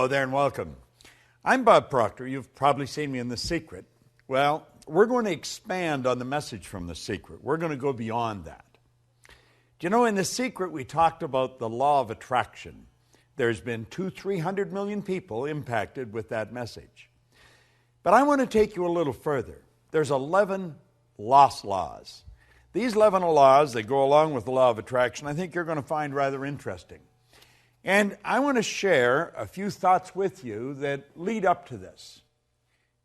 Hello there and welcome. I'm Bob Proctor. You've probably seen me in The Secret. Well, we're going to expand on the message from The Secret. We're going to go beyond that. Do you know, in The Secret, we talked about the law of attraction. There's been 300 million people impacted with that message. But I want to take you a little further. There's 11 lost laws. These 11 laws, they go along with the law of attraction, I think you're going to find rather interesting. And I want to share a few thoughts with you that lead up to this.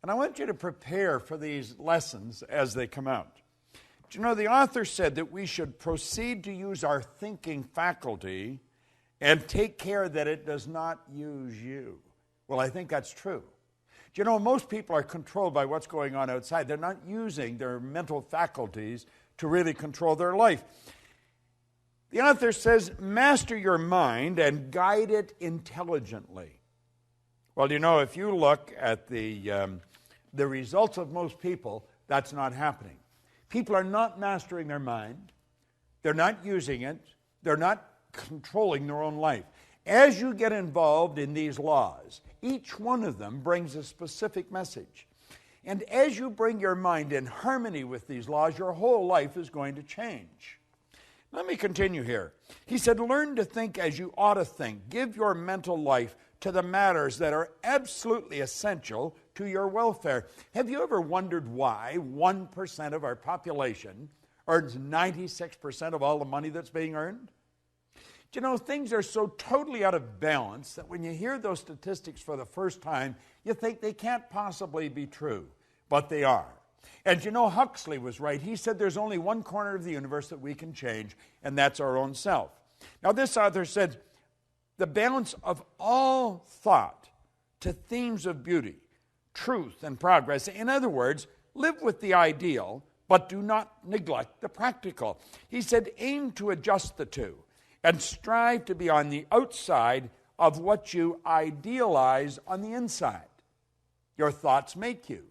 And I want you to prepare for these lessons as they come out. Do you know, the author said that we should proceed to use our thinking faculty and take care that it does not use you. Well, I think that's true. Do you know, most people are controlled by what's going on outside. They're not using their mental faculties to really control their life. The author says, master your mind and guide it intelligently. Well, you know, if you look at the results of most people, that's not happening. People are not mastering their mind. They're not using it. They're not controlling their own life. As you get involved in these laws, each one of them brings a specific message. And as you bring your mind in harmony with these laws, your whole life is going to change. Let me continue here. He said, learn to think as you ought to think. Give your mental life to the matters that are absolutely essential to your welfare. Have you ever wondered why 1% of our population earns 96% of all the money that's being earned? Do you know, things are so totally out of balance that when you hear those statistics for the first time, you think they can't possibly be true, but they are. And you know, Huxley was right. He said there's only one corner of the universe that we can change, and that's our own self. Now, this author said, the balance of all thought to themes of beauty, truth, and progress. In other words, live with the ideal, but do not neglect the practical. He said, aim to adjust the two and strive to be on the outside of what you idealize on the inside. Your thoughts make you.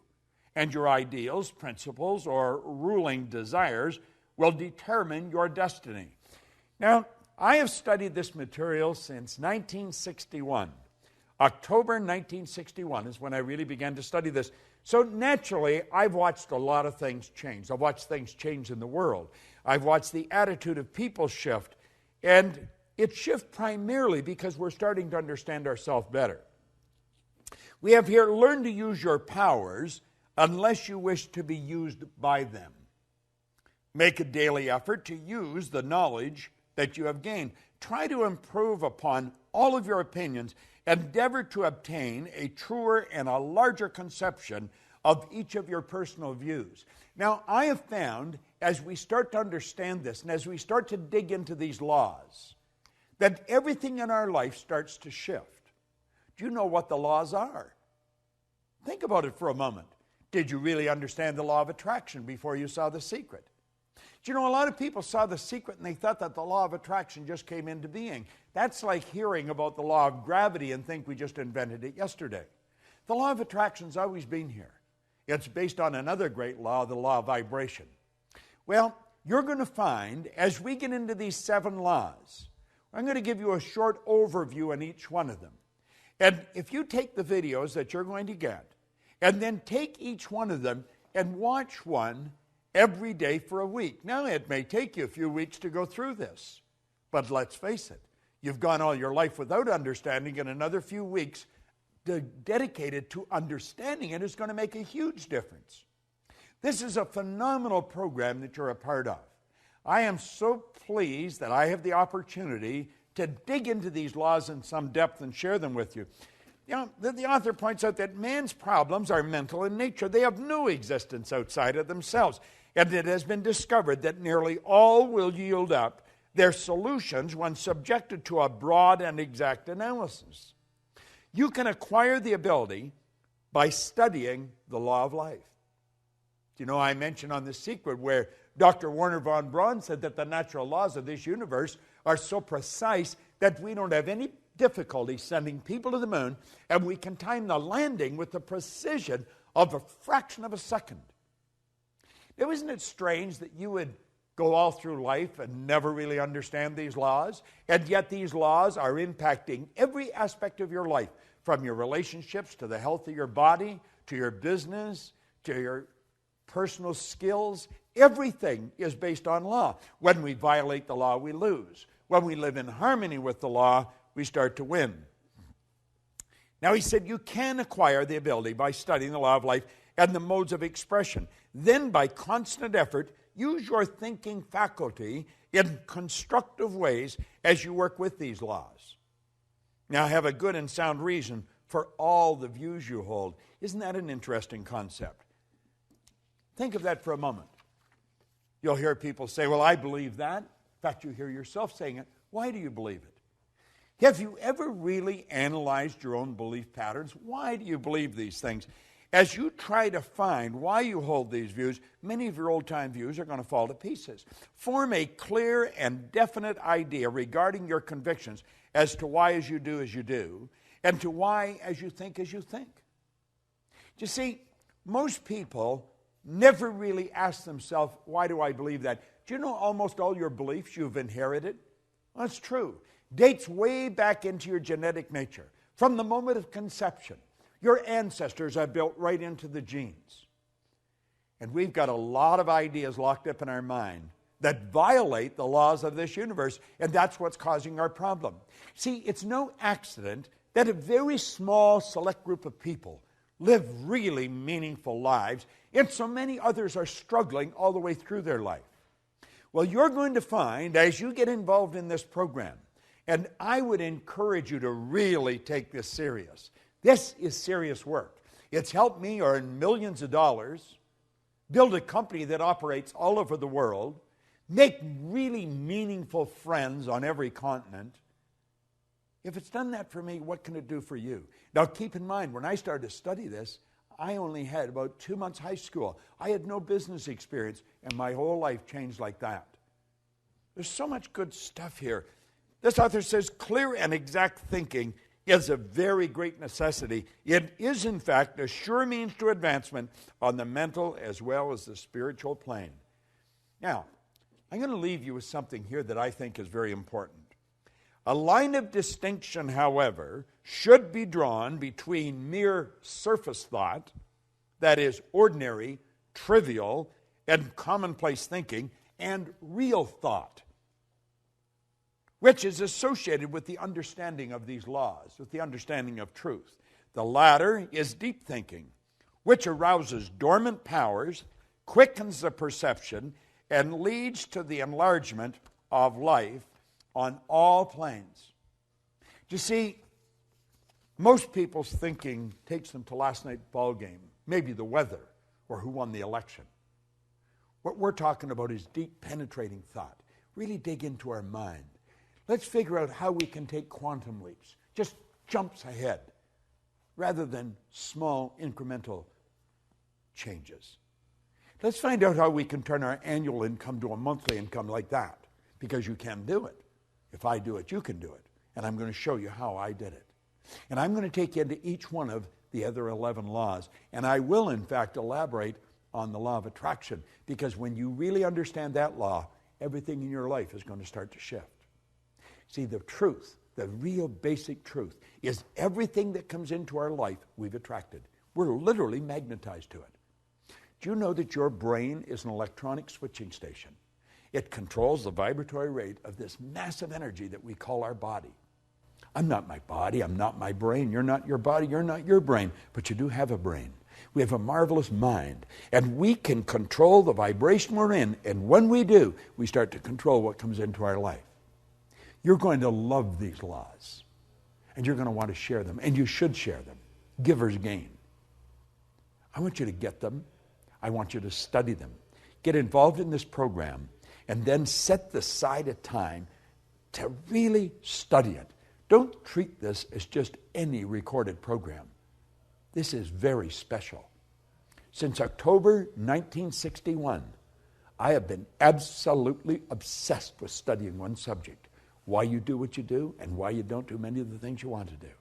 And your ideals, principles, or ruling desires will determine your destiny. Now, I have studied this material since 1961. October 1961 is when I really began to study this. So naturally, I've watched a lot of things change. I've watched things change in the world. I've watched the attitude of people shift. And it shifts primarily because we're starting to understand ourselves better. We have here, learn to use your powers unless you wish to be used by them. Make a daily effort to use the knowledge that you have gained. Try to improve upon all of your opinions. Endeavor to obtain a truer and a larger conception of each of your personal views. Now, I have found, as we start to understand this, and as we start to dig into these laws, that everything in our life starts to shift. Do you know what the laws are? Think about it for a moment. Did you really understand the law of attraction before you saw The Secret? Do you know, a lot of people saw The Secret and they thought that the law of attraction just came into being. That's like hearing about the law of gravity and think we just invented it yesterday. The law of attraction's always been here. It's based on another great law, the law of vibration. Well, you're going to find, as we get into these 7 laws, I'm going to give you a short overview on each one of them. And if you take the videos that you're going to get, and then take each one of them and watch one every day for a week. Now, it may take you a few weeks to go through this, but let's face it, you've gone all your life without understanding, and another few weeks dedicated to understanding it is going to make a huge difference. This is a phenomenal program that you're a part of. I am so pleased that I have the opportunity to dig into these laws in some depth and share them with you. You know, the author points out that man's problems are mental in nature. They have no existence outside of themselves. And it has been discovered that nearly all will yield up their solutions when subjected to a broad and exact analysis. You can acquire the ability by studying the law of life. You know, I mentioned on The Secret where Dr. Werner von Braun said that the natural laws of this universe are so precise that we don't have any difficulty sending people to the moon, and we can time the landing with the precision of a fraction of a second. Now, isn't it strange that you would go all through life and never really understand these laws, and yet these laws are impacting every aspect of your life, from your relationships to the health of your body, to your business, to your personal skills. Everything is based on law. When we violate the law, we lose. When we live in harmony with the law, we start to win. Now, he said you can acquire the ability by studying the law of life and the modes of expression. Then, by constant effort, use your thinking faculty in constructive ways as you work with these laws. Now, have a good and sound reason for all the views you hold. Isn't that an interesting concept? Think of that for a moment. You'll hear people say, well, I believe that. In fact, you hear yourself saying it. Why do you believe it? Have you ever really analyzed your own belief patterns? Why do you believe these things? As you try to find why you hold these views, many of your old-time views are going to fall to pieces. Form a clear and definite idea regarding your convictions as to why as you do, and to why as you think. You see, most people never really ask themselves, why do I believe that? Do you know almost all your beliefs you've inherited? Well, that's true. Dates way back into your genetic nature. From the moment of conception, your ancestors are built right into the genes. And we've got a lot of ideas locked up in our mind that violate the laws of this universe, and that's what's causing our problem. See, it's no accident that a very small select group of people live really meaningful lives, and so many others are struggling all the way through their life. Well, you're going to find, as you get involved in this program, and I would encourage you to really take this serious. This is serious work. It's helped me earn millions of dollars, build a company that operates all over the world, make really meaningful friends on every continent. If it's done that for me, what can it do for you? Now, keep in mind, when I started to study this, I only had about 2 months high school. I had no business experience, and my whole life changed like that. There's so much good stuff here. This author says, clear and exact thinking is a very great necessity. It is, in fact, a sure means to advancement on the mental as well as the spiritual plane. Now, I'm going to leave you with something here that I think is very important. A line of distinction, however, should be drawn between mere surface thought, that is, ordinary, trivial, and commonplace thinking, and real thought, which is associated with the understanding of these laws, with the understanding of truth. The latter is deep thinking, which arouses dormant powers, quickens the perception, and leads to the enlargement of life on all planes. You see, most people's thinking takes them to last night's ball game, maybe the weather, or who won the election. What we're talking about is deep, penetrating thought. Really dig into our mind. Let's figure out how we can take quantum leaps, just jumps ahead, rather than small, incremental changes. Let's find out how we can turn our annual income to a monthly income like that, because you can do it. If I do it, you can do it. And I'm going to show you how I did it. And I'm going to take you into each one of the other 11 laws. And I will, in fact, elaborate on the law of attraction, because when you really understand that law, everything in your life is going to start to shift. See, the truth, the real basic truth, is everything that comes into our life we've attracted. We're literally magnetized to it. Do you know that your brain is an electronic switching station? It controls the vibratory rate of this massive energy that we call our body. I'm not my body, I'm not my brain, you're not your body, you're not your brain, but you do have a brain. We have a marvelous mind, and we can control the vibration we're in, and when we do, we start to control what comes into our life. You're going to love these laws, and you're going to want to share them, and you should share them. Givers gain. I want you to get them. I want you to study them. Get involved in this program, and then set aside a time to really study it. Don't treat this as just any recorded program. This is very special. Since October 1961, I have been absolutely obsessed with studying one subject: why you do what you do and why you don't do many of the things you want to do.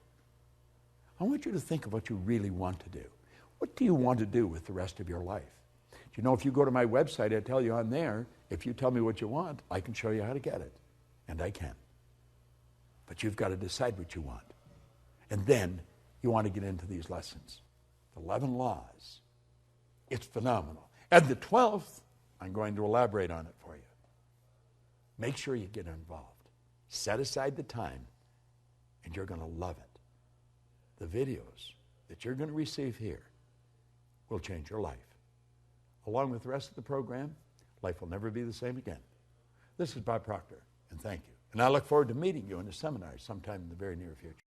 I want you to think of what you really want to do. What do you want to do with the rest of your life? You know, if you go to my website, I tell you on there, if you tell me what you want, I can show you how to get it. And I can. But you've got to decide what you want. And then you want to get into these lessons. The 11 laws. It's phenomenal. And the 12th, I'm going to elaborate on it for you. Make sure you get involved. Set aside the time, and you're going to love it. The videos that you're going to receive here will change your life. Along with the rest of the program, life will never be the same again. This is Bob Proctor, and thank you. And I look forward to meeting you in a seminar sometime in the very near future.